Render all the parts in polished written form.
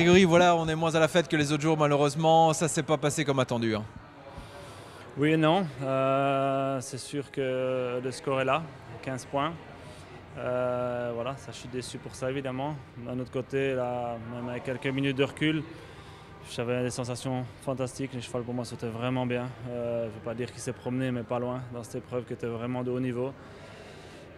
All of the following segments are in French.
Grégory, voilà, on est moins à la fête que les autres jours malheureusement, ça s'est pas passé comme attendu, hein. Oui et non. C'est sûr que le score est là, 15 points. Voilà, ça, je suis déçu pour ça évidemment. D'un autre côté, là, même avec quelques minutes de recul, j'avais des sensations fantastiques. Le cheval pour moi sautait vraiment bien. Je ne veux pas dire qu'il s'est promené, mais pas loin dans cette épreuve qui était vraiment de haut niveau.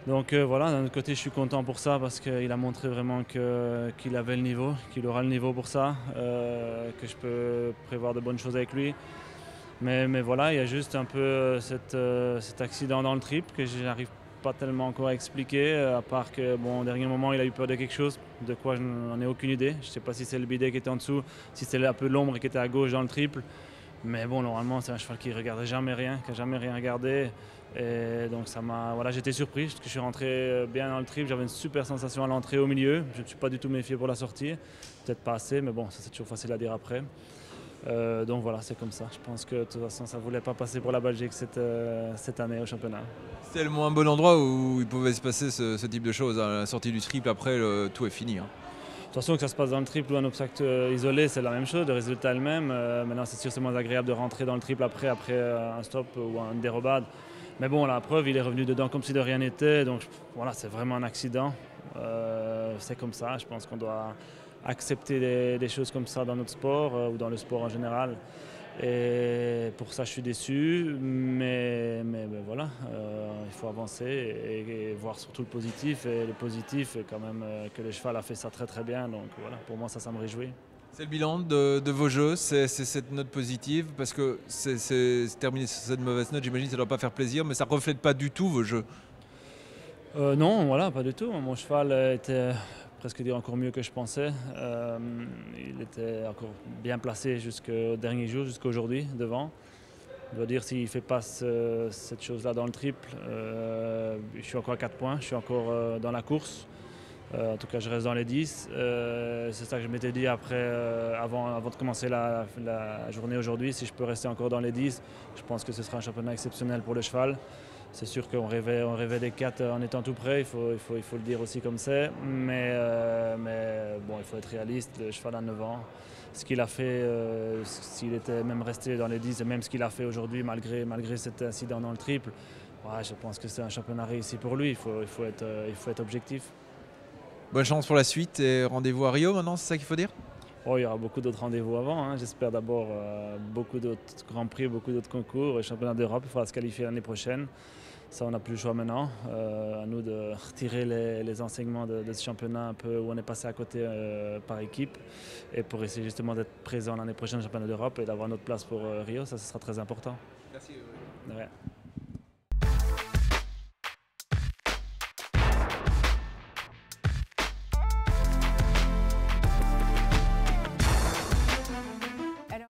Donc voilà, d'un autre côté, je suis content pour ça parce qu'il a montré vraiment qu'il avait le niveau, qu'il aura le niveau pour ça, que je peux prévoir de bonnes choses avec lui. Mais voilà, il y a juste un peu cet accident dans le trip que je n'arrive pas tellement encore à expliquer, à part que bon, au dernier moment, il a eu peur de quelque chose, de quoi je n'en ai aucune idée. Je ne sais pas si c'est le bidet qui était en dessous, si c'est un peu l'ombre qui était à gauche dans le triple. Mais bon, normalement, c'est un cheval qui ne regarde jamais rien, qui n'a jamais rien regardé. Et donc voilà, j'étais surpris parce que je suis rentré bien dans le trip. J'avais une super sensation à l'entrée au milieu. Je ne me suis pas du tout méfié pour la sortie. Peut-être pas assez, mais bon, ça c'est toujours facile à dire après. Donc voilà, c'est comme ça. Je pense que de toute façon, ça ne voulait pas passer pour la Belgique cette année au championnat. C'est le moins bon endroit où il pouvait se passer ce type de choses, hein. La sortie du triple, après, tout est fini, hein. De toute façon, que ça se passe dans le triple ou un obstacle isolé, c'est la même chose, le résultat est le même. Maintenant, c'est sûr c'est moins agréable de rentrer dans le triple après un stop ou une dérobade. Mais bon, la preuve, il est revenu dedans comme si de rien n'était. Donc voilà, c'est vraiment un accident. C'est comme ça. Je pense qu'on doit accepter des choses comme ça dans notre sport ou dans le sport en général. Et pour ça, je suis déçu, mais voilà, il faut avancer et voir surtout le positif. Et le positif, est quand même que le cheval a fait ça très très bien. Donc voilà, pour moi, ça me réjouit. C'est le bilan de vos jeux, c'est cette note positive, parce que c'est terminé sur cette mauvaise note, j'imagine que ça ne doit pas faire plaisir, mais ça ne reflète pas du tout vos jeux. Non, voilà, pas du tout. Mon cheval était presque dire encore mieux que je pensais. Il était encore bien placé jusqu'au dernier jour, jusqu'à aujourd'hui, devant. Je dois dire, s'il ne fait pas cette chose-là dans le triple, je suis encore à 4 points, je suis encore dans la course. En tout cas, je reste dans les 10. C'est ça que je m'étais dit avant de commencer la journée aujourd'hui. Si je peux rester encore dans les 10, je pense que ce sera un championnat exceptionnel pour le cheval. C'est sûr qu'on rêvait des 4 en étant tout près, il faut le dire aussi comme c'est. Mais bon, il faut être réaliste, le cheval a 9 ans. Ce qu'il a fait, s'il était même resté dans les 10, et même ce qu'il a fait aujourd'hui, malgré cet incident dans le triple, ouais, je pense que c'est un championnat réussi pour lui, il faut être objectif. Bonne chance pour la suite et rendez-vous à Rio maintenant, c'est ça qu'il faut dire? Oh, il y aura beaucoup d'autres rendez-vous avant, hein. J'espère d'abord beaucoup d'autres Grands Prix, beaucoup d'autres concours. Le championnat d'Europe, il faudra se qualifier l'année prochaine. Ça, on n'a plus le choix maintenant. À nous de retirer les enseignements de ce championnat un peu où on est passé à côté par équipe. Et pour essayer justement d'être présent l'année prochaine au championnat d'Europe et d'avoir notre place pour Rio, ça, ce sera très important. Merci. Ouais.